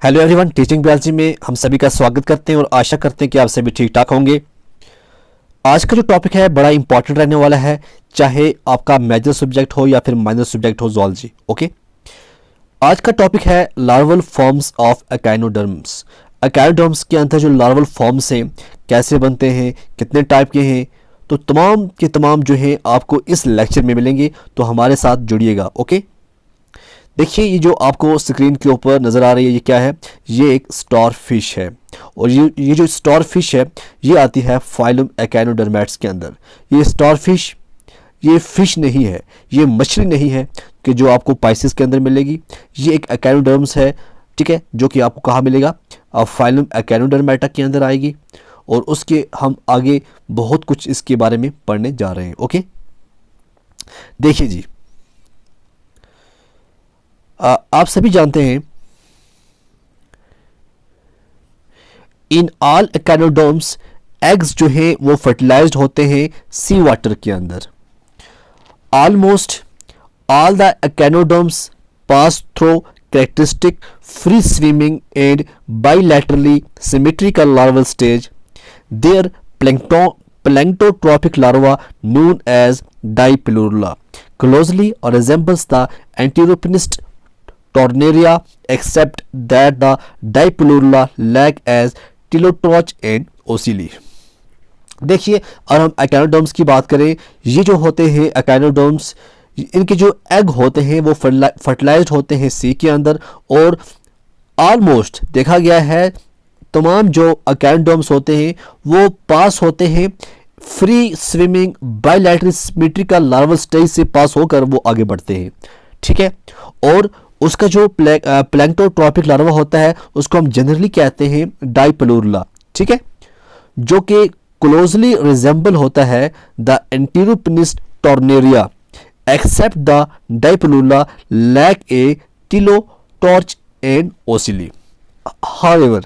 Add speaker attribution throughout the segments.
Speaker 1: Hello everyone, teaching biology में हम सभी का स्वागत करते हैं और आशा करते हैं कि आप सभी ठीक ठाक होंगे। आज का जो टॉपिक है बड़ा इंपॉर्टेंट रहने वाला है, चाहे आपका मेजर सब्जेक्ट हो या फिर माइनर सब्जेक्ट हो, ज़ूलॉजी। ओके, आज का टॉपिक है larval forms of echinoderms. Echinoderms के अंदर जो लार्वल फॉर्म्स हैं, कैसे बनते हैं, कितने टाइप के हैं, तो तमाम के तमाम जो हैं आपको इस लेक्चर में मिलेंगे, तो हमारे साथ जुड़िएगा। ओके, देखिए ये जो आपको स्क्रीन के ऊपर नज़र आ रही है, ये क्या है? ये एक स्टार फिश है। और ये जो स्टार फिश है ये आती है फाइलम एकाइनोडर्मेट्स के अंदर। ये स्टार फिश ये फिश नहीं है, ये मछली नहीं है कि जो आपको पाइसिस के अंदर मिलेगी। ये एक एकाइनोडर्म्स है, ठीक है, जो कि आपको कहाँ मिलेगा? फाइलम एकाइनोडर्मेटा के अंदर आएगी। और उसके हम आगे बहुत कुछ इसके बारे में पढ़ने जा रहे हैं। ओके, देखिए जी, आप सभी जानते हैं इन ऑल एकाइनोडर्म्स एग्स जो हैं वो फर्टिलाइज्ड होते हैं सी वाटर के अंदर। Almost all the echinoderms pass through characteristic free swimming and bilaterally symmetrical larval stage. There planktotropic larva known as Dipelurula closely resembles the Antiropinist Tornaria except that the Dipelurula lack as Tilotroch and Ocili। देखिए, और हम echinoderms की बात करें, ये जो होते हैं एकाइनोडर्म्स, इनके जो एग होते हैं वो फर्टिलाइज्ड होते हैं सी के अंदर। और ऑलमोस्ट देखा गया है तमाम जो एकाइनोडर्म्स होते हैं वो पास होते हैं free swimming bilateral symmetrical larval stage से पास होकर वो आगे बढ़ते हैं, ठीक है। और उसका जो प्लैंक्टोट्रॉपिक लार्वा होता है उसको हम जनरली कहते हैं डाइपेलुरुला, ठीक है, जो कि क्लोजली रिजेंबल होता है the enteropneust tornaria except the dipleurula lack a telotroch and ocelli. However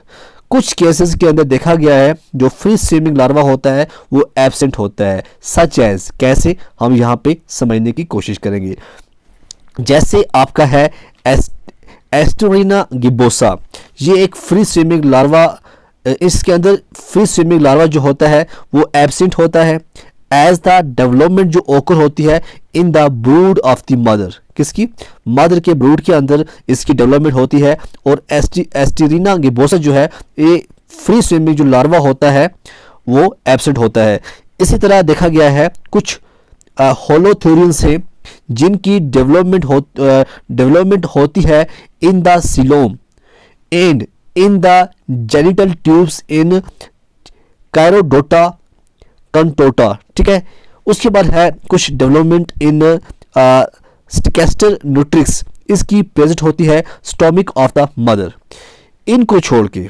Speaker 1: कुछ केसेस के अंदर देखा गया है जो फ्री स्विमिंग लार्वा होता है वो एब्सेंट होता है, सच एज, कैसे, हम यहाँ पे समझने की कोशिश करेंगे। जैसे आपका है एस्टोरिना गिब्बोसा, ये एक फ्री स्विमिंग लार्वा, इसके अंदर फ्री स्विमिंग लार्वा जो होता है वो एब्सेंट होता है एज द डेवलपमेंट जो ओकर होती है in the brood of the mother. किसकी? मदर के ब्रूड के अंदर इसकी डेवलपमेंट होती है। और एस्टेरिना गिब्बोसा जो है ये फ्री स्विमिंग जो लार्वा होता है वो एब्सेंट होता है। इसी तरह देखा गया है कुछ होलोथेरियंस हैं जिनकी डेवलपमेंट होती है in the coelom and in the genital tubes in Chiridota टोटा, ठीक है। उसके बाद है कुछ डेवलपमेंट इन स्टिकेस्टर न्यूट्रिक्स, इसकी प्रेजेंट होती है स्टोमिक ऑफ द मदर। इनको छोड़ के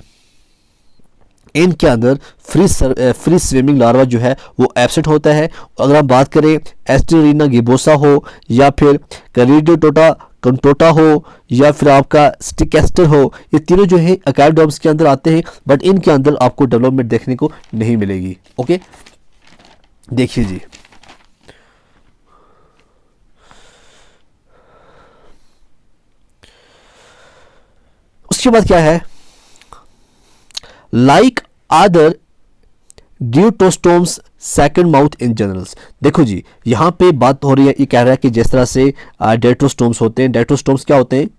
Speaker 1: इनके अंदर फ्री स्विमिंग लार्वा जो है वो एब्सेंट होता है। अगर हम बात करें एस्टेरिना गिब्बोसा हो या फिर कैरिडोटोटा कंटोटा हो या फिर आपका स्टिकेस्टर हो, ये तीनों जो है एकाइनोडर्म्स के अंदर आते हैं, बट इनके अंदर आपको डेवलपमेंट देखने को नहीं मिलेगी। ओके, देखिए जी, उसके बाद क्या है? Like other deuterostomes second mouth in generals. देखो जी, यहां पे बात हो रही है, ये कह रहा है कि जिस तरह से डेट्रोस्टोम्स होते हैं, डेट्रोस्टोम्स क्या होते हैं?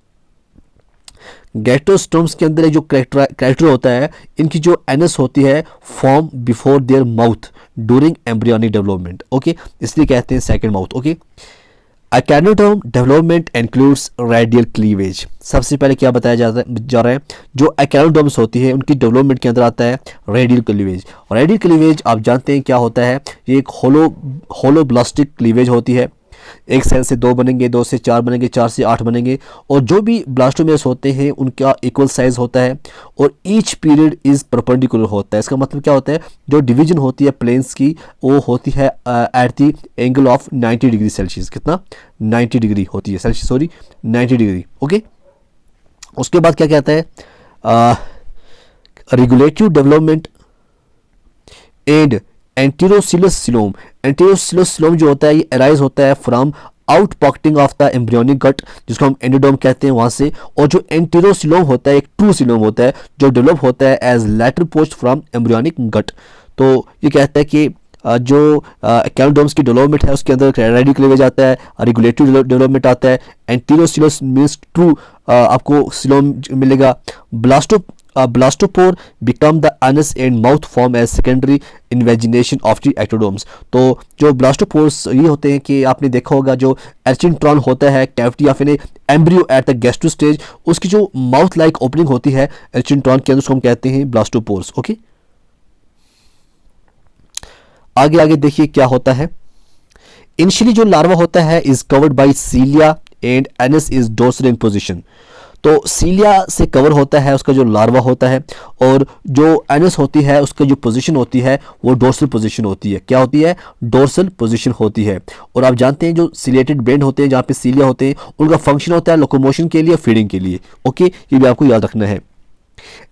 Speaker 1: गैस्ट्रोस्टोम्स के अंदर एक जो कैरेक्टर होता है, इनकी जो एनस होती है form before their mouth during embryonic development. Okay, इसलिए कहते हैं second mouth. Okay, echinoderm development includes radial cleavage. सबसे पहले क्या बताया जा रहा है, जो एकाइनोडर्म्स होती है उनकी डेवलपमेंट के अंदर आता है रेडियल क्लीवेज। और रेडियल क्लीवेज आप जानते हैं क्या होता है, ये एक होलोब्लास्टिक क्लीवेज होती है। एक सेल से 2 बनेंगे, 2 से 4 बनेंगे, 4 से 8 बनेंगे। और जो भी ब्लास्टोमेस होते हैं उनका इक्वल साइज होता है और ईच पीरियड इज परपेंडिकुलर होता है। इसका मतलब क्या होता है, जो डिवीजन होती है प्लेन्स की वो होती है at the angle of 90 degree Celsius. कितना? 90 डिग्री होती है सेल्सियस, सॉरी 90 डिग्री। ओके, उसके बाद क्या कहता है? Regulative development and enterocoelous coelom. Enterocoelous coelom जो होता है ये अराइज होता है from outpocketing of the embryonic gut, जिसको हम एंडोडर्म कहते हैं, वहां से, और जो एंटेरोसिलोम होता है, एक ट्रू सिलोम होता है जो डेवलप होता है as lateral post from embryonic gut. तो ये कहता है कि जो एकेनोडर्म्स की डेवलपमेंट है उसके अंदर रेडिकल लेवल जाता है, रेगुलेटरी डेवलपमेंट आता है, एंटीरोसिलोस मींस ट्रू आपको सिलोम मिलेगा। Blastopore become the anus and mouth form as secondary invagination of the ectoderms. तो जो ब्लास्टोपोर्स ये होते हैं कि आपने देखा होगा जो एर्चिनट्रॉन होता है cavity of an embryo at the gastro stage, उसकी जो माउथ लाइक ओपनिंग होती है एर्चिनट्रॉन के अंदर, उसको हम कहते हैं ब्लास्टोपोर्स। ओके, आगे आगे देखिए क्या होता है। इनिशियली जो लार्वा होता है is covered by cilia and anus is dorsal in position. तो सीलिया से कवर होता है उसका जो लार्वा होता है, और जो एनस होती है उसका जो पोजीशन होती है वो डोर्सल पोजीशन होती है। क्या होती है? डोर्सल पोजीशन होती है। और आप जानते हैं जो सिलेटेड बेंड होते हैं जहाँ पे सीलिया होते हैं, उनका फंक्शन होता है लोकोमोशन के लिए, फीडिंग के लिए। ओके, ये भी आपको याद रखना है।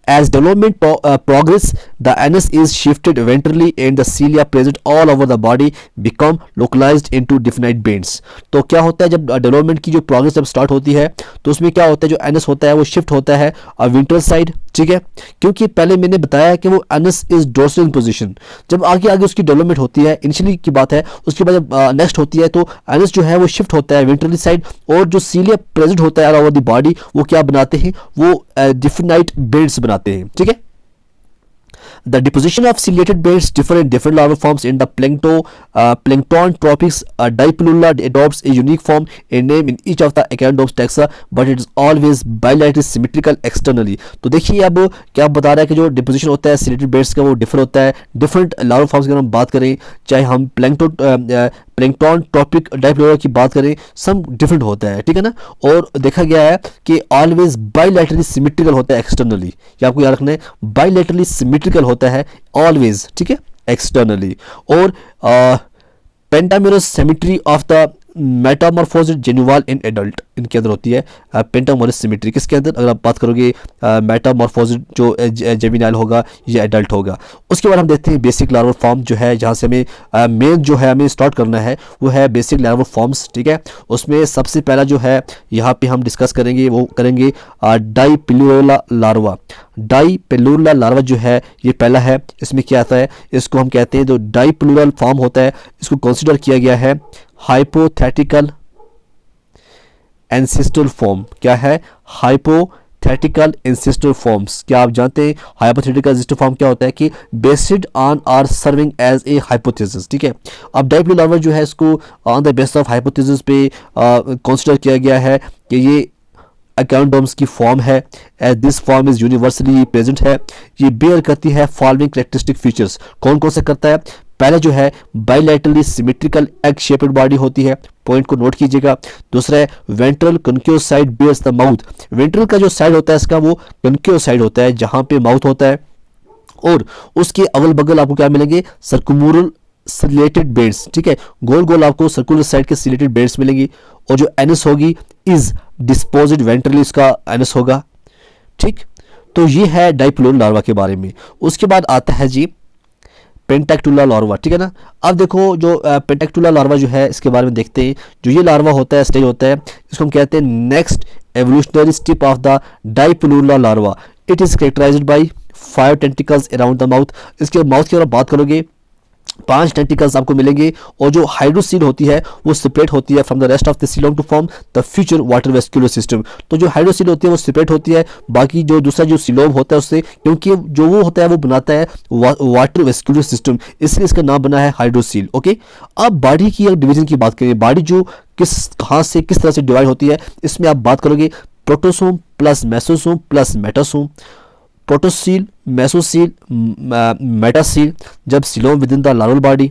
Speaker 1: As development progress, the anus is shifted ventrally and the cilia present all over the body become localized into definite bends। तो क्या होता है जब डेवलपमेंट की जो प्रोग्रेस जब स्टार्ट होती है तो उसमें क्या होता है, जो एनस होता है वो शिफ्ट होता है विंट्रल साइड, ठीक है, क्योंकि पहले मैंने बताया कि वो anus is dorsal in position. जब आगे आगे उसकी डेवलपमेंट होती है, इनिशियली की बात है, उसके बाद जब नेक्स्ट होती है तो एनस जो है वो शिफ्ट होता है विंट्रली साइड, और जो सीलिया प्रेजेंट होता है ऑल ओवर द बॉडी वो क्या बनाते हैं, वो डिफिनाइट बेंड्स बनाते हैं। ठीक है, The deposition of ciliated beds differ in different larval forms. In the plankton tropics, Dipelula adopts a unique form and name in each of the echinoderms taxa, but it is always bilaterally symmetrical externally। तो देखिए अब क्या बता रहा है कि जो deposition होता है सिलेटेड बेड्स का वो डिफर होता है डिफरेंट लार्वल फॉर्म्स की। हम बात करें, चाहे हम प्लैंकटन ट्रॉपिक डाइप्लोरा की बात करें, सब डिफरेंट होता है, ठीक है ना। और देखा गया है कि ऑलवेज बाइलैटरली सिमेट्रिकल होता है एक्सटर्नली, ये आपको याद रखना है, बाइलैटरली सिमेट्रिकल होता है ऑलवेज, ठीक है, एक्सटर्नली। और pentamerous symmetry of the metamorphosis जेनुवाल इन एडल्ट, इनके अंदर होती है पेंटामोरस सिमेट्री। किसके अंदर? अगर आप बात करोगे मेटामॉर्फोसिस जो जेविनाइल होगा ये एडल्ट होगा। उसके बाद हम देखते हैं बेसिक लार्वल फॉर्म जो है, जहाँ से हमें मेन जो है हमें स्टार्ट करना है वो है बेसिक लार्वल फॉर्म्स, ठीक है। उसमें सबसे पहला जो है यहाँ पे हम डिस्कस करेंगे वो करेंगे डाइपेलुला लार्वा। डाइपेलुला लार्वा जो है ये पहला है। इसमें क्या आता है, इसको हम कहते हैं जो डाइपेलुरल फॉर्म होता है इसको कंसिडर किया गया है हाइपोथेटिकल एंसेस्ट्रल फॉर्म। क्या है? Hypothetical ancestral forms. क्या आप जानते हैं हाइपोथेटिकल एंसेस्ट्रल फॉर्म क्या होता है कि based on our serving as a hypothesis, ठीक है। अब डाइपेलुला लार्वा जो है इसको on the base of hypothesis पे कंसिडर किया गया है कि ये एकेनोडर्म्स की फॉर्म है, as this form is universally present है। ये बेयर करती है फॉलोइंग कैरेक्टरिस्टिक फीचर्स। कौन कौन से करता है? पहला जो है bilaterally symmetrical egg shaped body होती है, पॉइंट को नोट कीजिएगा। दूसरा है ventral concave side bears the mouth. Ventral का जो साइड होता है इसका वो कनक्यूस साइड होता है जहां पे माउथ होता है, और उसके अगल बगल आपको क्या मिलेंगे? सर्कुमुलर सिलेटेड बेड्स, ठीक है, गोल गोल आपको सर्कुलर साइड के सिलेटेड बेड्स मिलेंगी। और जो एनस होगी इज डिस्पोज्ड वेंट्रली, इसका एनस होगा, ठीक। तो ये है डाइपेलुला लार्वा के बारे में। उसके बाद आता है जी पेंटेक्टुला लार्वा, ठीक है ना। अब देखो जो पेंटेक्टुला लार्वा जो है इसके बारे में देखते हैं। जो ये लार्वा होता है, स्टेज होता है, इसको हम कहते हैं next evolutionary step of the dipleurula larva. It is characterized by 5 tentacles around the mouth. इसके माउथ की अगर बात करोगे 5 टेंटिकल्स आपको मिलेंगे, और जो हाइड्रोसील होती है वो सेपरेट होती है from the rest of the coelom to form the future water vascular system. तो जो हाइड्रोसील होती है वो सेपरेट होती है बाकी जो दूसरा जो सीलोम होता है उससे, क्योंकि जो वो होता है वो बनाता है वाटर वेस्कुलर सिस्टम, इसलिए इसका नाम बना है हाइड्रोसील। ओके, अब बॉडी की एक डिवीजन की बात करें, बॉडी जो कहाँ से किस तरह से डिवाइड होती है, इसमें आप बात करोगे protosome plus mesosome plus metasome. Protocoel, mesocoel, metacoel जब coelom within the larval body,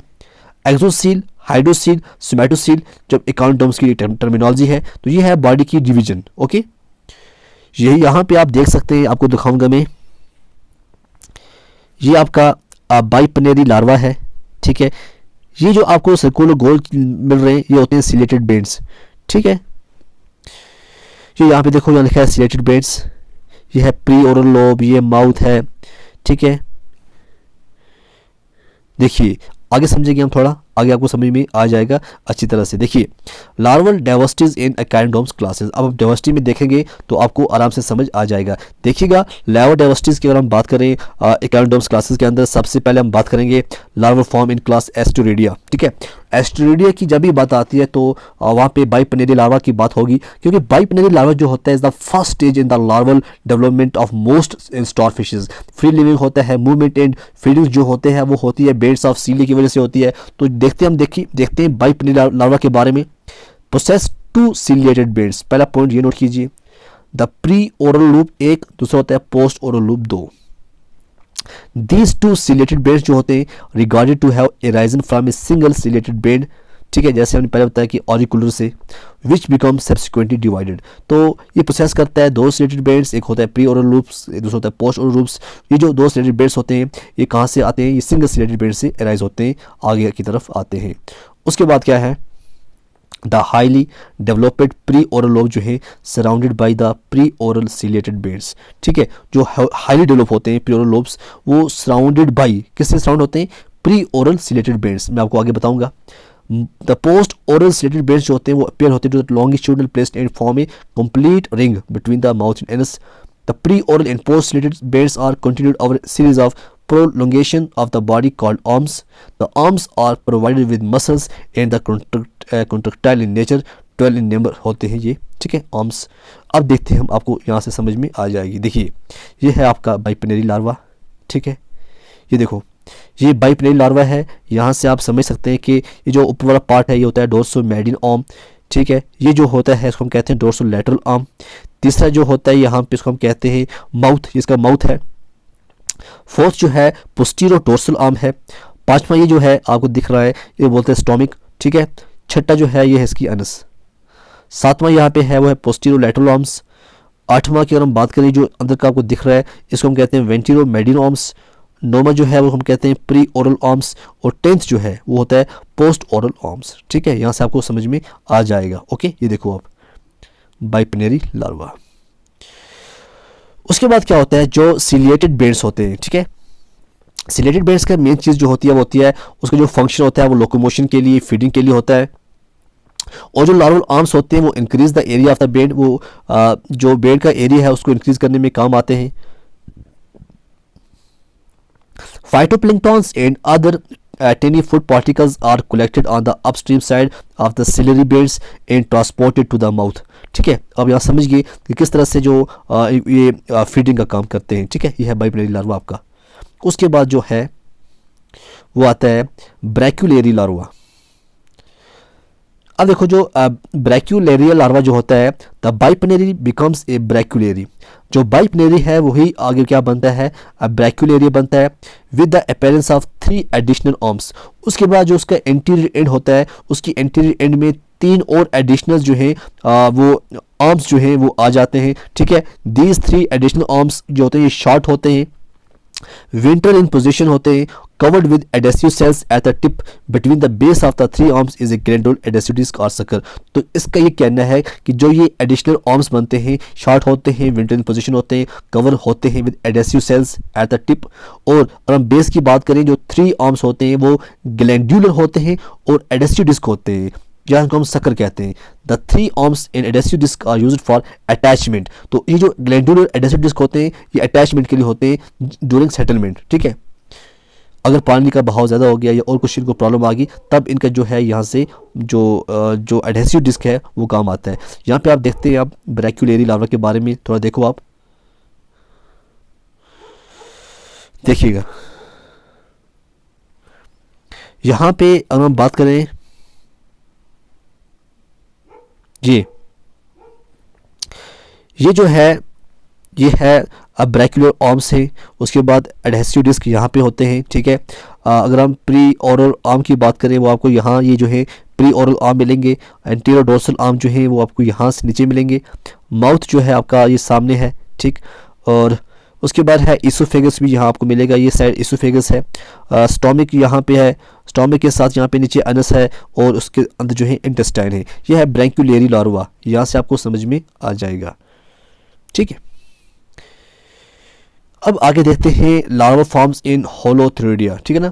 Speaker 1: axocoel, hydrocoel, somatocoel जब एकेनोडर्म्स की टर्मिनोलॉजी है। तो ये है बॉडी की डिवीजन। ओके, यही यहाँ पे आप देख सकते हैं, आपको दिखाऊंगा मैं। ये आपका बाइपनेरी लार्वा है, ठीक है। ये जो आपको सर्कुलर गोल मिल रहे हैं ये होते हैं सिलेटेड बेड्स, ठीक है। ये यहाँ पे देखो यहाँ लिखा है सिलेटेड बेड्स। ये है प्री ओरल लोब, ये माउथ है, ठीक है। देखिए आगे समझेंगे हम थोड़ा। आगे आपको समझ में आ जाएगा अच्छी तरह से। देखिए लार्वल डाइवर्सिटीज इन एकेनोडर्म्स क्लासेस, अब हम डाइवर्सिटी में देखेंगे तो आपको आराम से समझ आ जाएगा। देखिएगा लार्वल डाइवर्सिटीज की अगर हम बात करें एकेनोडर्म्स क्लासेस के अंदर, सबसे पहले हम बात करेंगे लार्वल फॉर्म इन क्लास एस्टोरेडिया। ठीक है, एस्टोरेडिया की जब भी बात आती है तो वहाँ पे बाइपिनेरी लार्वा की बात होगी, क्योंकि बाइपिनेरी लार्वा जो होता है is the first stage in the larval development of most star fishes. Free living होता है, मूवमेंट एंड फीडिंग जो होते हैं वो होती है बेड्स ऑफ सीली की वजह से होती है। तो देखते हैं बाइपिनेरी लार्वा के बारे में। प्रोसेस टू सीलिएटेड बेड्स, पहला पॉइंट ये नोट कीजिए, द प्री ओरल लूप एक, दूसरा होता है पोस्ट ओरल लूप दो। These two ciliated beds जो होते हैं regarded to have arisen from a single ciliated bed, ठीक है, जैसे हमने पहले बताया कि ऑरिकुलर से, which becomes subsequently divided। तो ये प्रोसेस करता है दो सिलेटेड बेड्स, एक होता है प्री ओरल लूप्स, दूसरा होता है पोस्ट ओरल लूप्स। ये जो दो सिलेटेड बेड्स होते हैं ये कहाँ से आते हैं, ये सिंगल सिलेटेड बेड से अराइज होते हैं, आगे की तरफ आते हैं। उसके बाद क्या है, the highly developed pre oral lobe जो है surrounded by the pre oral ciliated beds. ठीक है, जो हाईली डेवलप होते हैं प्री ओरल लोब्स वो सराउंडेड बाय, किससे सराउंड होते हैं, प्री ओरल सिलेटेड बेड्स। मैं आपको आगे बताऊंगा। The post oral ciliated bands जो होते हैं वो अपेयर होते हैं to the longitudinal placed and form a complete ring between the mouth and anus. The pre oral and post ciliated bands are continued over series of prolongation of the body called arms. The arms are provided with muscles and the contractile in nature, 12 in number होते हैं ये। ठीक है, arms। अब देखते हैं हम, आपको यहाँ से समझ में आ जाएगी। देखिए ये है आपका बाइपिनेरी लार्वा। ठीक है, ये देखो ये बाइपिनेरी लार्वा है। यहाँ से आप समझ सकते हैं कि ये जो ऊपर वाला पार्ट है ये होता है डोर्सो मेडिन आर्म। ठीक है, ये जो होता है इसको हम कहते हैं डोर्सो लैटरल आर्म। तीसरा जो होता है यहाँ पे इसको हम कहते हैं माउथ, इसका माउथ है। फोर्थ जो है पोस्टीरो डोर्सल आर्म है। पांचवा ये जो है आपको दिख रहा है ये बोलते हैं स्टोमिक। ठीक है, छठा जो है ये है इसकी अनस। सातवां यहाँ पे है वो है पोस्टीरो लैटरल आर्म्स। आठवां की अगर हम बात करें जो अंदर का आपको दिख रहा है इसको हम कहते हैं वेंटिरो मेडिनो आर्म्स। नौवां जो है वो हम कहते हैं प्री ओरल आर्म्स। और 10th जो है वो होता है पोस्ट ओरल आर्म्स। ठीक है, यहाँ से आपको समझ में आ जाएगा। ओके, ये देखो आप बाइपिनेरी लार्वा। उसके बाद क्या होता है, जो सिलिएटेड बेड्स होते हैं। ठीक है, सिलिएटेड बेड्स का मेन चीज़ जो होती है वो होती है उसका जो फंक्शन होता है वो लोकोमोशन के लिए, फीडिंग के लिए होता है। और जो लार्वल आर्म्स होते हैं वो increase the area of the bed, वो जो बेड का एरिया है उसको इंक्रीज करने में काम आते हैं। Phytoplanktons and other tiny food particles are collected on the upstream side of the ciliary beds and transported to the mouth। ठीक है, अब यहाँ समझिए कि किस तरह से जो ये फीडिंग का काम करते हैं। ठीक है, ये है बाइपिनेरी लार्वा आपका। उसके बाद जो है वो आता है ब्रैक्यूलेरी लार्वा। अब देखो जो ब्रैक्यूलेरिया लार्वा जो होता है, द बाइपिनेरी बिकम्स ए ब्रैक्यूलेरी। जो बाइपिनेरी है वही आगे क्या बनता है, ब्रैक्यूलेरिया बनता है with the appearance of 3 additional arms. उसके बाद जो उसका एंटीरियर एंड होता है उसकी एंटीरियर एंड में 3 और एडिशनल जो है वो आर्म्स जो है वो आ जाते हैं। ठीक है, दीज 3 एडिशनल आर्म्स जो होते हैं ये शॉर्ट होते हैं, विंटर इन पोजीशन होते हैं, covered with adhesive cells at the tip between the base of the 3 arms is a glandular adhesive disc or sucker। तो इसका ये कहना है कि जो ये एडिशनल आर्म्स बनते हैं शॉर्ट होते हैं, विंटर इन पोजीशन होते हैं, कवर होते हैं with adhesive cells at the tip. और हम बेस की बात करें जो 3 आर्म्स होते हैं वो ग्लैंडुलर होते हैं और एडेसिव डिस्क होते हैं, या हम सकर कहते हैं। The 3 arms in adhesive disc are used for attachment. तो ये जो ग्लैंडुलर एडेसिव डिस्क होते हैं ये अटैचमेंट के लिए होते हैं ड्यूरिंग सेटलमेंट। ठीक है, अगर पानी का बहाव ज़्यादा हो गया या और कुछ इनको प्रॉब्लम आ गई तब इनका जो है यहाँ से जो एडहेसिव डिस्क है वो काम आता है। यहाँ पे आप देखते हैं, आप ब्रैक्यूलेरी लार्वा के बारे में थोड़ा देखो, आप देखिएगा यहाँ पे अगर हम बात करें ये जो है ये है अब ब्रैक्यूलर आर्म्स है। उसके बाद एडहेसिव डिस्क यहाँ पे होते हैं। ठीक है, अगर हम प्री ओरल आर्म की बात करें वो आपको यहाँ ये जो है प्री ओरल आर्म मिलेंगे। एंटीरियर डोर्सल आर्म जो है वो आपको यहाँ से नीचे मिलेंगे। माउथ जो है आपका ये सामने है। ठीक, और उसके बाद है इसोफेगस भी यहाँ आपको मिलेगा, ये साइड इसोफेगस है। स्टोमिक यहाँ पे है, स्टोमिक के साथ यहाँ पे नीचे अनस है और उसके अंदर जो है इंटेस्टाइन है। यह है ब्रैक्यूलेरी लार्वा, यहाँ से आपको समझ में आ जाएगा। ठीक है, अब आगे देखते हैं लार्वा फॉर्म्स इन होलोथ्रिडिया। ठीक है ना,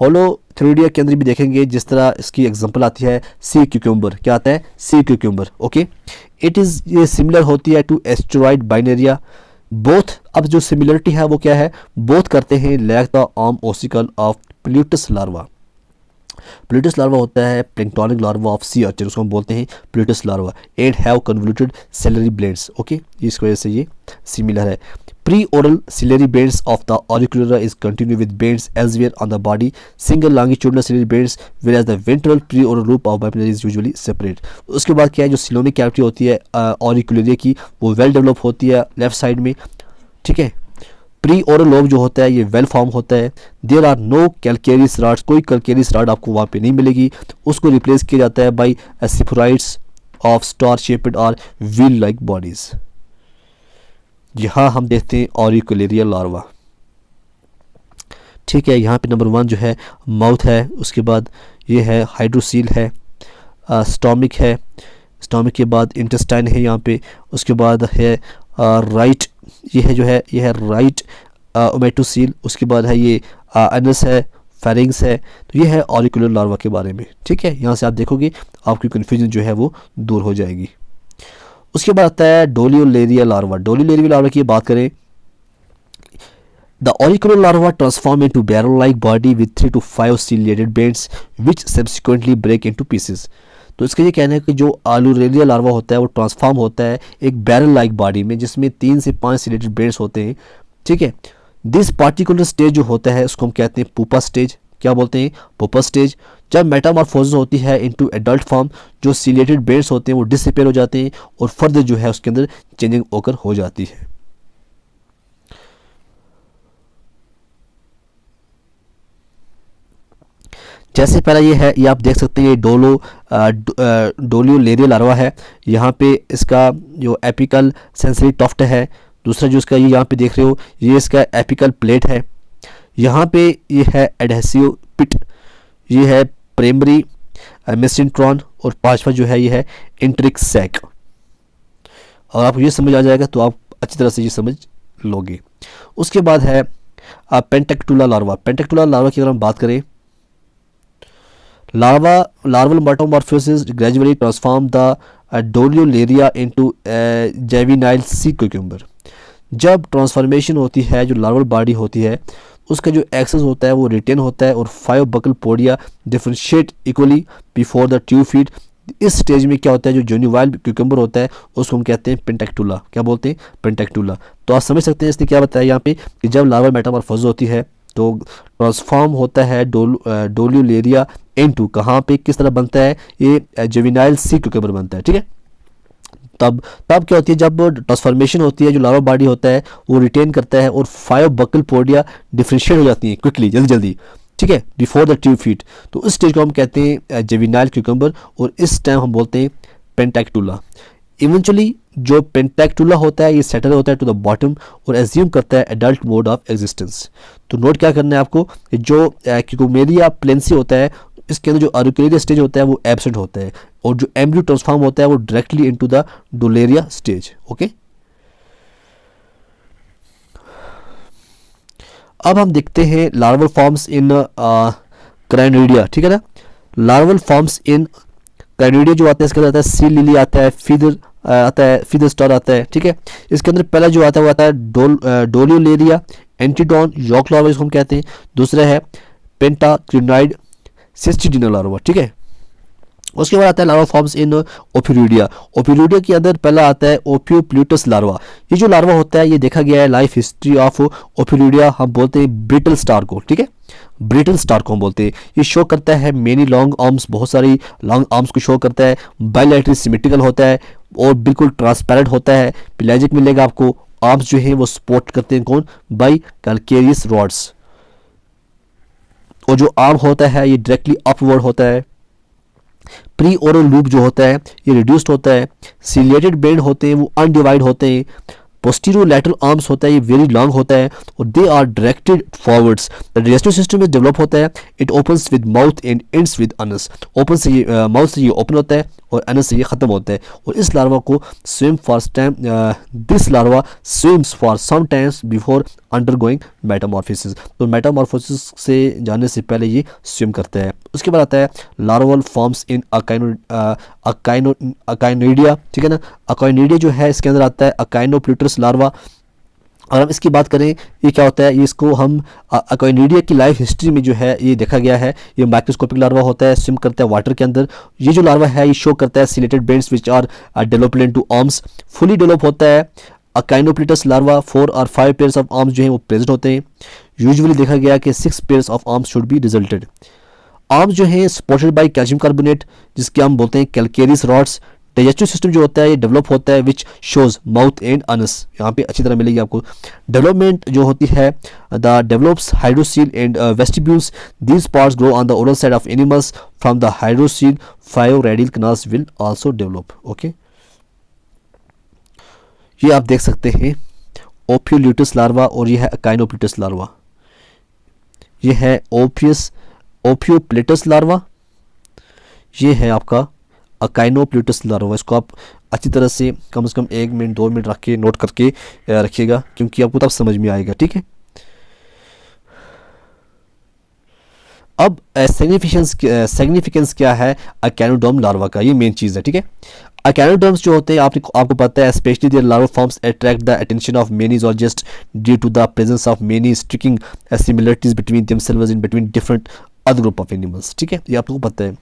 Speaker 1: होलोथ्रिडिया के अंदर भी देखेंगे जिस तरह इसकी एग्जांपल आती है सी क्यूक्यूम्बर, क्या आता है सी क्यूक्यूम्बर, ओके। इट इज़ ये सिमिलर होती है टू एस्टेरॉइड बाइनेरिया बोथ। अब जो सिमिलरिटी है वो क्या है, बोथ करते हैं lack the arm ossicle of pluteus larva. Pluteus larva होता है planktonic larva of sea urchin, उसको हम बोलते हैं pluteus larva, and have convoluted ciliary blades, okay, इस वजह से ये सिमिलर है। Pre oral ciliary beds of the auricular is continue with beds elsewhere on the body, single longitudinal ciliary beds whereas the ventral pre oral loop of bipinnaria is usually separate. उसके बाद क्या है, जो coelomic cavity होती है auricular की वो well develop होती है लेफ्ट साइड में, ठीक है। प्री ओरल लोब जो होता है ये वेल फॉर्म होता है। There are no calcareous rods, कोई कैलकेरियस रॉड आपको वहाँ पे नहीं मिलेगी, उसको रिप्लेस किया जाता है बाई सिफोराइड्स ऑफ स्टार शेपेड और व्हील लाइक बॉडीज। यहाँ हम देखते हैं ऑरिकुलेरिया लार्वा, ठीक है। यहाँ पे नंबर 1 जो है माउथ है, उसके बाद ये है हाइड्रोसील है, स्टोमिक है, स्टोमिक के बाद इंटेस्टाइन है यहाँ पे, उसके बाद है राइट, ये है जो है ये है राइट ओमेटोसील, उसके बाद है ये एनस है, फेरिंग्स है। तो ये है ऑरिकुलर लार्वा के बारे में, ठीक है। यहाँ से आप देखोगे आपकी कन्फ्यूजन जो है वो दूर हो जाएगी। उसके बाद आता है डोलियोलेरिया लार्वा। डोलियोलेरिया लार्वा की बात करें, the auricular larva transform into barrel like body with 3 to 5 ciliated bands which subsequently break into pieces। तो इसका ये कहना है कि जो आलूरेलिया लार्वा होता है वो ट्रांसफॉर्म होता है एक बैरल लाइक बॉडी में जिसमें 3 से 5 सिलेटेड बेड्स होते हैं, ठीक है। दिस पार्टिकुलर स्टेज जो होता है उसको हम कहते हैं पुपा स्टेज, क्या बोलते हैं पुपा स्टेज। जब मेटामॉर्फोसिस होती है इनटू एडल्ट फॉर्म, जो सिलेटेड बेड्स होते हैं वो डिसअपीयर हो जाते हैं और फर्दर जो है उसके अंदर चेंजिंग ओकर हो जाती है। जैसे पहला ये है, ये आप देख सकते हैं ये डोलियोलेरिया लार्वा है। यहाँ पे इसका जो एपिकल सेंसरी टफ्ट है, दूसरा जो इसका ये यहाँ पे देख रहे हो ये इसका एपिकल प्लेट है, यहाँ पे ये है एडहेसिव पिट, ये है प्राइमरी मेसेंट्रॉन, और पांचवा जो है ये है इंट्रिक सैक। और आपको ये समझ आ जाएगा तो आप अच्छी तरह से ये समझ लोगे। उसके बाद है पेंटेक्टुला लार्वा। पेंटेक्टुला लार्वा की अगर हम बात करें, larval metamorphosis gradually transform the Doliolaria into juvenile sea cucumber। जब ट्रांसफॉर्मेशन होती है जो लार्वल बॉडी होती है उसका जो एक्सेस होता है वो रिटेन होता है और 5 buccal podia differentiate equally before the tube feet. इस स्टेज में क्या होता है, जो जुनिवाइल क्यूकम्बर होता है उसको हम कहते हैं पेंटेक्टुला, क्या बोलते हैं पेंटेक्टुला। तो आप समझ सकते हैं इसने क्या बताया यहाँ पे कि जब लार्वल मेटामॉर्फोसिस होती है तो ट्रांसफॉर्म होता है डोलियोलेरिया इनटू, कहाँ पे किस तरह बनता है, ये जुवेनाइल सी क्यूकम्बर बनता है, ठीक है। तब क्या होती है, जब ट्रांसफॉर्मेशन होती है जो लार्वा बॉडी होता है वो रिटेन करता है और 5 बकल पोडिया डिफरेंशिएट हो जाती हैं क्विकली, जल्दी, ठीक है, बिफोर द ट्यूब फीट। तो इस स्टेज को हम कहते हैं जुवेनाइल क्यूकम्बर और इस टाइम हम बोलते हैं पेंटेक्टुला। इवेंचुअली जो पेंटेक्टुला होता है ये सेटल होता है टू द बॉटम और एज्यूम करता है एडल्ट मोड ऑफ एग्जिस्टेंस। तो नोट क्या करना है आपको, जो क्यूकोमेरिया प्लेंसी होता है इसके अंदर जो ऑरिकुलेरिया स्टेज होता है वो एब्सेंट होता है और जो एम्ब्रियो ट्रांसफॉर्म होता है वो directly into the doliolaria stage, okay. अब हम देखते हैं लार्वल फॉर्म्स इन क्राइनिडिया, ठीक है ना। लार्वल फॉर्म्स इन क्राइनिडिया जो आता है इसके अंदर आता है सी लिली आता है, फीदर आता है, फीदर स्टार आता है, ठीक है। इसके अंदर पहला जो आता है वो आता है डोलियोलेरिया एंटीडॉन यॉर्क लार्वा जिसको हम कहते हैं। दूसरा है पेंटाक्रिनाइड सिस्टिडिना लार्वा, ठीक है। उसके बाद आता है लार्वा फॉर्म्स इन ओपिरूडिया। ओपिरूडिया के अंदर पहला आता है ओपियोप्लूटस लार्वा। ये जो लार्वा होता है ये देखा गया है लाइफ हिस्ट्री ऑफ ओपिरूडिया, हम बोलते हैं ब्रिटल स्टार को, ठीक है, ब्रिटल स्टार को हम बोलते हैं। ये शो करता है मेनी लॉन्ग आर्म्स, बहुत सारी लॉन्ग आर्म्स को शो करता है, बायलैटरल सिमेट्रिकल होता है और बिल्कुल ट्रांसपेरेंट होता है। पेलाजिक मिलेगा आपको, आर्म्स जो है वो सपोर्ट करते हैं कौन, बाई कैलकेरियस रॉड्स, और जो आर्म होता है ये डायरेक्टली अपवर्ड होता है। प्री ओरल लूप जो होता है ये रिड्यूस्ड होता है। सिलिएटेड बेंड होते हैं वो अनडिवाइड होते हैं। पोस्टीरियर लैटरल आर्म्स होता है ये वेरी लॉन्ग होता है और they are directed forwards. The digestive system develop होता है। It opens with mouth and ends with anus. Open से ये माउथ से ये ओपन होता है और एनस से ये ख़त्म होता है, और इस लार्वा को swim for time this larva swims for some times before undergoing metamorphosis. तो मेटामॉर्फोसिस से जाने से पहले ये स्विम करता है। उसके बाद आता है लार्वल फॉर्म्स इन अकाइनोइडिया, ठीक है ना। अकाइनोइडिया जो है इसके अंदर आता है अकाइनोप्लूटस लार्वा। और हम इसकी बात करें, ये क्या होता है, ये इसको हम अकाइनोइडिया की लाइफ हिस्ट्री में जो है ये देखा गया है, ये माइक्रोस्कोपिक लार्वा होता है, स्विम करता है वाटर के अंदर। ये जो लार्वा है ये शो करता है ciliated bands which are developed into arms, fully develop होता है। अकाइनोप्लूटस लार्वा 4 और 5 पेयर्स ऑफ आर्म्स जो है वो प्रेजेंट होते हैं। यूजुअली देखा गया कि 6 pairs of arms should be resulted. Arms जो है सपोर्टेड बाय कैल्शियम कार्बोनेट, जिसके हम बोलते हैं कैलकेरियस रॉड्स। डाइजेस्टिव सिस्टम जो होता है ये डेवलप होता है which shows mouth and Anas, यहाँ पे अच्छी तरह मिलेगी आपको। डेवलपमेंट जो होती है the develops hydrocele and vestibules, these parts grow on the oral side of animals from the hydrocele 5 radial canals will also develop. Okay, ये आप देख सकते हैं ओपियोल्यूटस लार्वा और ये है अकाइनोप्लूटस लार्वा। ये है ओपियोप्लेटस लार्वा, ये है आपका अकाइनोप्लूटस लार्वा। इसको आप अच्छी तरह से कम 1 मिनट 2 मिनट रख के नोट करके रखिएगा, क्योंकि आपको तब समझ में आएगा, ठीक है। अब सिग्निफिकेंस क्या है अकैनोडर्म लार्वा का, ये मेन चीज़ है, ठीक है। अकैनोडर्म्स जो होते हैं आपको पता है especially their larva forms attract the attention of many zoologists due to the presence of many striking similarities between themselves in between different other group of animals, ठीक है, ये आपको पता है।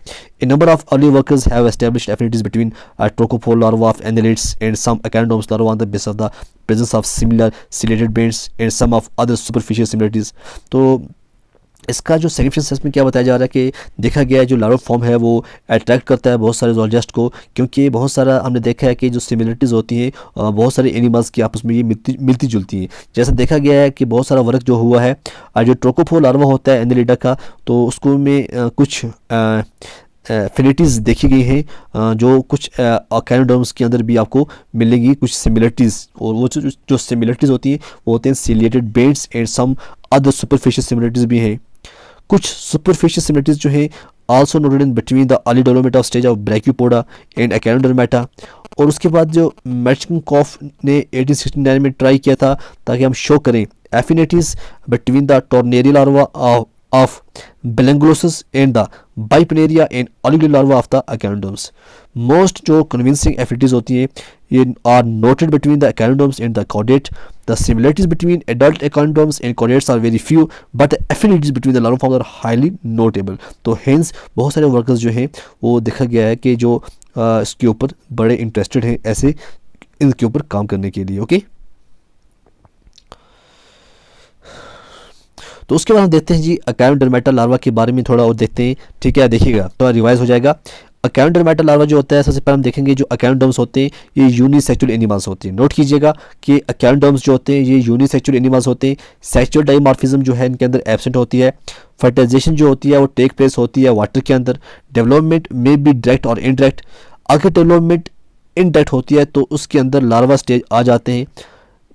Speaker 1: A number of early workers have established affinities between trochophore larvae of annelids and some echinoderms larvae on the basis of the presence of similar ciliated bands and some of other superficial similarities। तो इसका जो significance इसमें क्या बताया जा रहा है कि देखा गया है जो लार्वा फॉर्म है वो अट्रैक्ट करता है बहुत सारे zoologist को, क्योंकि बहुत सारा हमने देखा है कि जो सिमिलरिटीज़ होती हैं बहुत सारे एनिमल्स की आपस में ये मिलती जुलती हैं। जैसा देखा गया है कि बहुत सारा वर्क जो हुआ है जो ट्रोकोफोर लार्वा होता है एनेलिडा का, तो उसको में कुछ एफिनिटीज़ देखी गई हैं जो कुछ अकैनोडर्म्स के अंदर भी आपको मिलेंगी कुछ सिमिलरिटीज़, और वो जो सिमिलरिटीज़ होती हैं वो होते हैं ciliated bands and some other superficial similarities भी हैं। कुछ सुपरफिशियल सिमिलरिटीज़ जो है also noted in between the early development of stage of brachiopoda and echinodermata. और उसके बाद जो मेटशिंकोफ ने 1869 में ट्राई किया था ताकि हम शो करें affinities between the tornarial larva of balanoglossus and the bipinnaria and auricularia larva of the echinoderms. Most जो कन्विंसिंग एफिनिटीज़ होती हैं ये are noted between the echinoderms and the chordate. The similarities between adult echinoderms and chordates are very few, but the affinities between the larval forms are highly notable। तो hence बहुत सारे workers जो हैं वो देखा गया है कि जो इसके ऊपर बड़े इंटरेस्टेड हैं ऐसे इनके ऊपर काम करने के लिए। ओके, तो उसके बाद हम देखते हैं जी अकाइनोडर्मेटा लार्वा के बारे में थोड़ा और देखते हैं, ठीक है, देखिएगा थोड़ा रिवाइज हो जाएगा। अकाइनोडर्मेटा लार्वा जो होता है सबसे पहले हम देखेंगे जो अकाइनोडर्म्स होते हैं ये यूनिसेक्सुअल एनिमल्स होते हैं। नोट कीजिएगा कि अकाइनोडर्म्स जो होते हैं ये यूनिसेक्सुअल एनिमल्स होते हैं। सेक्सुअल डाइमॉर्फिज्म जो है इनके अंदर एब्सेंट होती है। फर्टिलाइजेशन जो होती है वो टेक प्लेस होती है वाटर के अंदर। डेवलपमेंट में बी डायरेक्ट और इनडायरेक्ट। अगर डेवलपमेंट इनडायरेक्ट होती है तो उसके अंदर लार्वा स्टेज आ जाते हैं।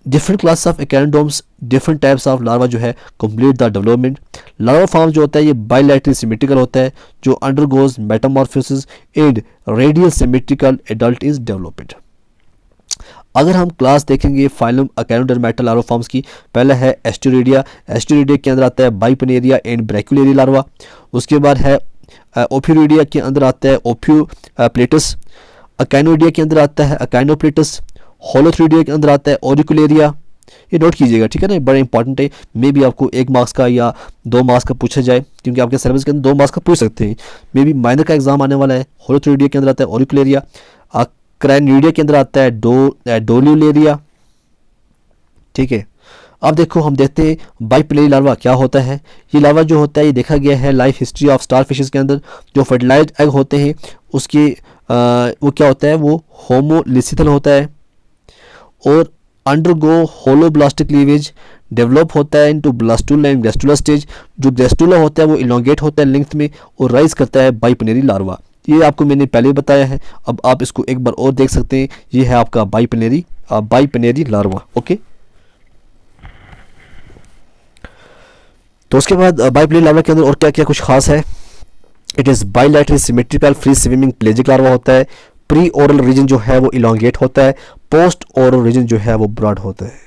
Speaker 1: Different class of echinoderms different types of larva जो है complete the development. Larva form जो होता है ये बाइलैटरल सिमेट्रिकल होता है जो undergoes metamorphosis and radial symmetrical adult is developed. अगर हम क्लास देखेंगे फाइलम अकाइनोडर्मेटा लार्वा फॉर्म्स की, पहला है एस्टुरिडिया। एस्टुरिडिया के अंदर आता है बाइपनेरिया एंड ब्रैक्युलेरी लार्वा। उसके बाद है ओफियोरिडिया के अंदर आता है ओफियोप्लेटस। अकाइनोइडिया के अंदर आता है अकाइनोप्लेटस। होलोथ्रिडिया के अंदर आता है ओरिकुलेरिया। ये नोट कीजिएगा, ठीक है ना, बड़ा इंपॉर्टेंट है। मे बी आपको 1 मार्क्स का या 2 मार्क्स का पूछा जाए, क्योंकि आपके सिलेबस के अंदर 2 मार्क्स का पूछ सकते हैं। मे बी माइनर का एग्जाम आने वाला है। होलोथ्रिडिया के अंदर आता है ओरिकुलेरिया। क्राइनिडिया के अंदर आता है डोल्यूलेरिया, ठीक है। अब देखो हम देखते हैं बाइपनेरी लार्वा क्या होता है। ये लार्वा जो होता है ये देखा गया है life history of star fishes के अंदर। जो फर्टिलाइज्ड एग होते हैं उसके वो क्या होता है, वो होमोलिसिथल होता है और अंडरगो होलोब्लास्टिक लीवेज। डेवलप होता है into blastula and gastrula stage. जो गैस्टुला होता है वो इलोंगेट होता है लेंथ में और राइज करता है बाइपनेरी लार्वा। ये आपको मैंने पहले बताया है, अब आप इसको एक बार और देख सकते हैं। ये है आपका बाइपनेरी लार्वा। ओके, तो उसके बाद बाइपनेरी लार्वा के अंदर और क्या क्या कुछ खास है it is bilateral symmetrical free swimming pelagic larva होता है। प्री ओरल रीजन जो है वो इलोंगेट होता है, पोस्ट ओरल रीजन जो है वो ब्रॉड होता है।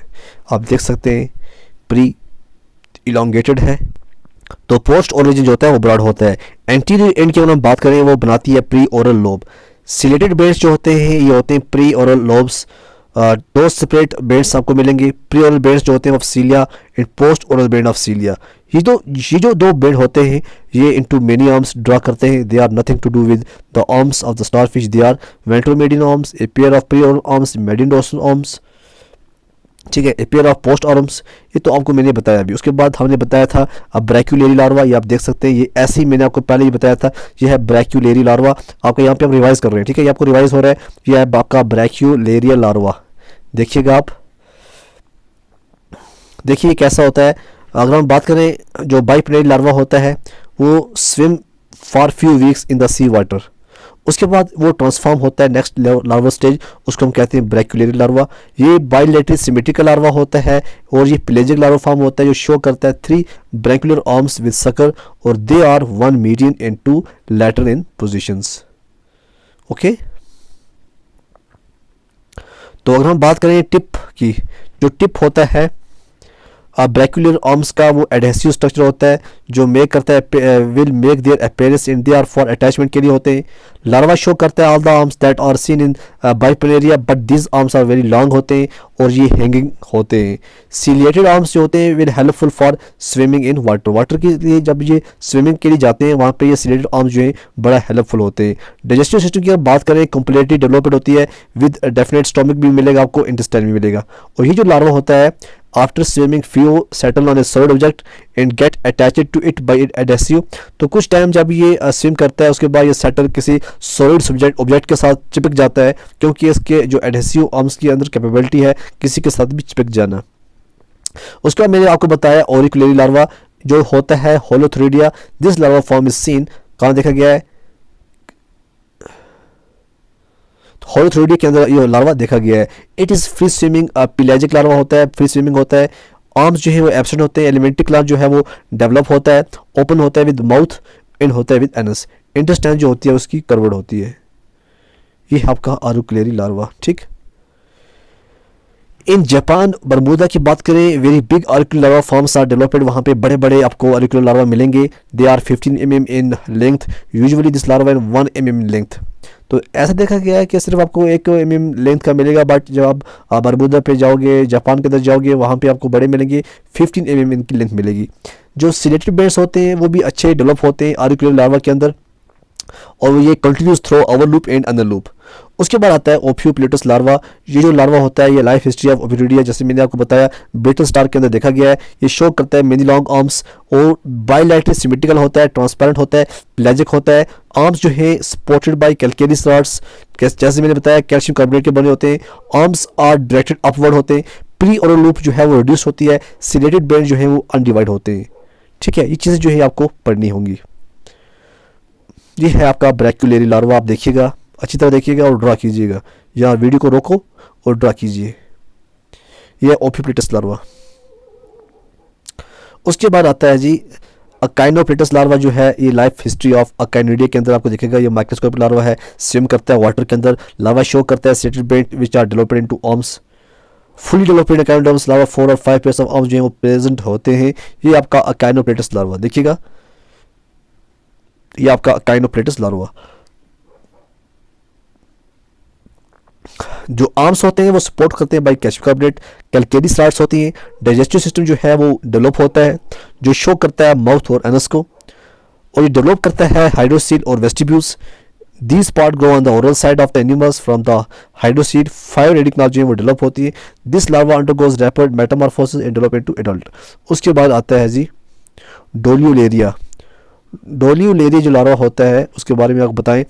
Speaker 1: आप देख सकते हैं प्री इलोंगेटेड है तो पोस्ट ओरल रीजन जो होता है वो ब्रॉड होता है। एंटीरियर एंड की अगर हम बात करें वो बनाती है pre oral lobe. Chelated bands जो होते हैं ये होते हैं प्री ओरल लोब्स। दो सेपरेट बेड्स आपको मिलेंगे, प्री ओरल बेड्स जो होते हैं of cilia and post oral bed of सीलिया। ये जो दो बेड होते हैं ये इनटू मेनी आर्म्स ड्रा करते हैं। They are nothing to do with the arms of the starfish, they are ventromedian arms, a pair of pre oral arms, median dorsal arms, ठीक है, a pair of post arms. ये तो आपको मैंने बताया अभी। उसके बाद हमने बताया था अब ब्रैक्यूलेरी लार्वा, ये आप देख सकते हैं, ये ऐसे ही मैंने आपको पहले ही बताया था, ये है ब्रैक्यूलेरी लार्वा। आपको यहाँ पे आप रिवाइज कर रहे हैं, ठीक है, ये आपको रिवाइज हो रहा है, ये है आपका ब्रैक्यूलेरिया लार्वा। देखिएगा आप, देखिए कैसा होता है। अगर हम बात करें जो बाइप्लेनेरी लार्वा होता है वो swim for few weeks in the sea water, उसके बाद वो ट्रांसफॉर्म होता है नेक्स्ट लार्वा स्टेज, उसको हम कहते हैं ब्रैक्यूलेरी लार्वा। ये बाइलैटरल सिमेट्रिकल लार्वा होता है और ये पेलेजिक लार्वा फॉर्म होता है जो शो करता है 3 ब्रैक्यूलर आर्म्स विद सकर और they are 1 median and 2 lateral in positions. Okay, तो अगर हम बात करें टिप की, जो टिप होता है ब्रैक्यूलर आर्म्स का वो एडहेसिव स्ट्रक्चर होता है जो मेक करता है will make their appearance in they are for attachment के लिए होते हैं। लार्वा शो करता है all the arms that are seen in bipinnaria but this arms are very long होते हैं और ये हैंगिंग होते हैं। सिलिएटेड आर्म्स जो होते हैं will helpful for swimming in water, water के लिए जब ये स्विमिंग के लिए जाते हैं वहाँ पे ये सिलिएटेड आर्म्स जो है बड़ा हेल्पफुल होते हैं। डाइजेस्टिव सिस्टम की अगर बात करें कंप्लीटली डेवलप्ड होती है विद डेफिनेट स्टोमक भी मिलेगा आपको, इंटेस्टाइन भी मिलेगा। और ये जो लार्वा होता है after swimming few settle on a solid object and get attached to it by adhesive, तो कुछ टाइम जब ये स्विम करता है उसके बाद ये सेटल किसी सॉलिड ऑब्जेक्ट के साथ चिपक जाता है क्योंकि इसके जो एडहेसिव आर्म्स के अंदर कैपेबिलिटी है किसी के साथ भी चिपक जाना। उसके बाद मैंने आपको बताया ऑरिकुलेरी लार्वा जो होता है holothuria. This larva form is seen, कहाँ देखा गया है, होलोथ्रिडिया के अंदर ये लार्वा देखा गया है। It is free swimming pelagic larva होता है, फ्री स्विमिंग होता है। आर्म्स जो है वो एब्सेंट होते हैं। एलिमेंट्री क्लास जो है वो डेवलप होता है, ओपन होता है विद माउथ, एंड होता है विद एनस। इंटेस्टाइन जो होती है उसकी कर्वड होती है। ये आपका ऑरिकुलेरी लार्वा। ठीक, इन जापान बरमूदा की बात करें very big auricular larva forms are developed, वहाँ पे बड़े बड़े आपको ऑरिकुलर लार्वा मिलेंगे। They are 15 mm in length, usually this larva in 1 mm in length. तो ऐसा देखा गया है कि सिर्फ आपको 1 mm लेंथ का मिलेगा, बट जब आप बरमूदा पे जाओगे, जापान के अंदर जाओगे, वहाँ पे आपको बड़े मिलेंगे, 15 mm इनकी लेंथ मिलेगी। जो सिलेटेड बेड्स होते हैं वो भी अच्छे डेवलप होते हैं ऑरिकुलर लार्वा के अंदर और ये continues through over loop and under loop. उसके बाद आता है ओफियोप्लेटस लार्वा। ये जो लार्वा होता है ये लाइफ हिस्ट्री ऑफ ओफियोरिडिया जैसे मैंने आपको बताया ब्रिटल स्टार के अंदर देखा गया है। ये शो करता है मेनी लॉन्ग आर्म्स और बाइलैटरल सिमेट्रिकल होता है, ट्रांसपेरेंट होता है, पेलेजिक होता है। आर्म्स जो है सपोर्टेड बाय कैल्केरियस रॉड्स, जैसे मैंने बताया कैल्शियम कार्बोनेट के बने होते हैं। आर्म्स आर डायरेक्टेड अपवर्ड होते हैं। प्री ओरल लूप जो है वो रिड्यूस होती है। सिलेटेड बेड जो है वो अनडिवाइड होते हैं। ठीक है, ये चीज़ें जो है आपको पढ़नी होंगी। ये है आपका ब्रैक्यूलेरी लार्वा। आप देखिएगा, अच्छी तरह देखिएगा और ड्रा कीजिएगा, या वीडियो को रोको और ड्रा कीजिए। यह ओफियोप्लेटस लार्वा। उसके बाद आता है जी अकाइनोप्लेटस लार्वा जो है ये लाइफ हिस्ट्री ऑफ अकाइनिडिया के अंदर आपको दिखेगा। ये माइक्रोस्कोपिक लार्वा है, स्विम करता है वाटर के अंदर। लार्वा शो करता है ciliated band which are developed into arms. Fully developed echinoderms larva 4 और 5 पेयर्स ऑफ आर्म्स जो है वो प्रेजेंट होते हैं। ये आपका अकाइनोप्लेटस लार्वा देखिएगा, ये आपका अकाइनोप्लेटस लार्वा। जो आर्म्स होते हैं वो सपोर्ट करते हैं by calcium carbonate. Calcareous rods होती हैं। डाइजेस्टिव सिस्टम जो है वो डेवलप होता है जो शो करता है माउथ और एनस को, और ये डेवलप करता है हाइड्रोसील और vestibules. These part grow on the oral side of the animals from the hydrocele. 5 radical जो है वो डेवलप होती है। This larva undergoes rapid Metamorphosis and develop into adult. उसके बाद आता है जी डोलियोलेरिया। डोलियोलेरिया जो लार्वा होता है उसके बारे में आपको बताएं।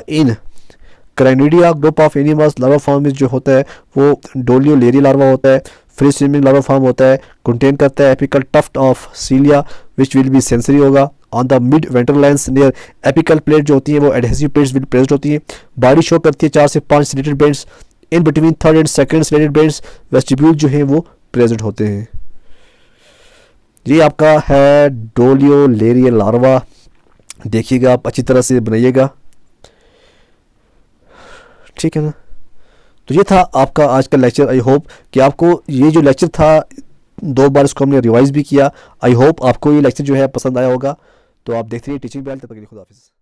Speaker 1: In crinoidea group of animals larva form जो होता है वो डोलियोलेरिया लार्वा होता है। फ्री स्विमिंग लार्वा फॉर्म होता है, कंटेन करता है apical tuft of cilia which will be sensory होगा on the mid ventral lines near apical plate जो होती है वो एडहेसिव प्लेट्स विल प्रेजेंट होती है। बॉडी शो करती है 4 से 5 chelated beds. In between third and second chelated beds vestibule जो है वो प्रेजेंट होते हैं। ये आपका है डोलियोलेरिया लार्वा। देखिएगा, आप अच्छी तरह से बनाइएगा, ठीक है ना। तो ये था आपका आज का लेक्चर। आई होप कि आपको ये जो लेक्चर था 2 बार इसको हमने रिवाइज भी किया। आई होप आपको ये लेक्चर जो है पसंद आया होगा। तो आप देखते रहिए टीचिंग बेल। तब तक के लिए खुदा हाफिज़।